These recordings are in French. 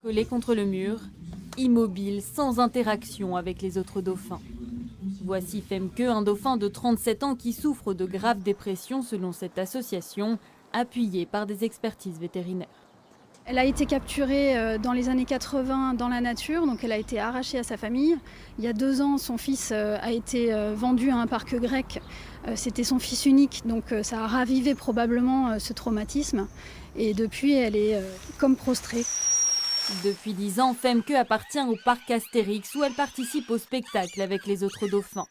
Collé contre le mur, immobile, sans interaction avec les autres dauphins. Voici Femke, un dauphin de 37 ans qui souffre de graves dépressions selon cette association, appuyée par des expertises vétérinaires. Elle a été capturée dans les années 80 dans la nature, donc elle a été arrachée à sa famille. Il y a 2 ans, son fils a été vendu à un parc grec. C'était son fils unique, donc ça a ravivé probablement ce traumatisme. Et depuis, elle est comme prostrée. Depuis 10 ans, Femke appartient au parc Astérix où elle participe au spectacle avec les autres dauphins.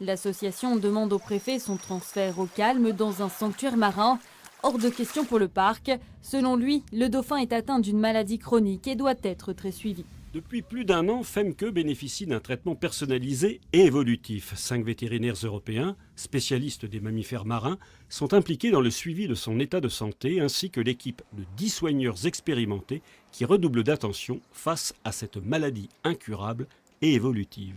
L'association demande au préfet son transfert au calme dans un sanctuaire marin. Hors de question pour le parc. Selon lui, le dauphin est atteint d'une maladie chronique et doit être très suivi. Depuis plus d'1 an, Femke bénéficie d'un traitement personnalisé et évolutif. 5 vétérinaires européens, spécialistes des mammifères marins, sont impliqués dans le suivi de son état de santé, ainsi que l'équipe de 10 soigneurs expérimentés qui redoublent d'attention face à cette maladie incurable et évolutive.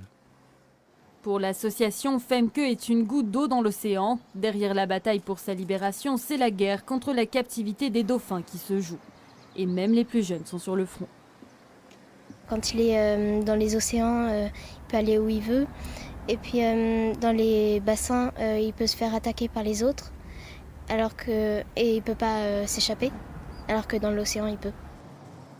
Pour l'association, Femke est une goutte d'eau dans l'océan. Derrière la bataille pour sa libération, c'est la guerre contre la captivité des dauphins qui se joue. Et même les plus jeunes sont sur le front. Quand il est dans les océans, il peut aller où il veut. Et puis dans les bassins, il peut se faire attaquer par les autres. Et il ne peut pas s'échapper, alors que dans l'océan, il peut.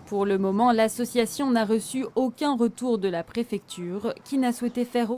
Pour le moment, l'association n'a reçu aucun retour de la préfecture qui n'a souhaité faire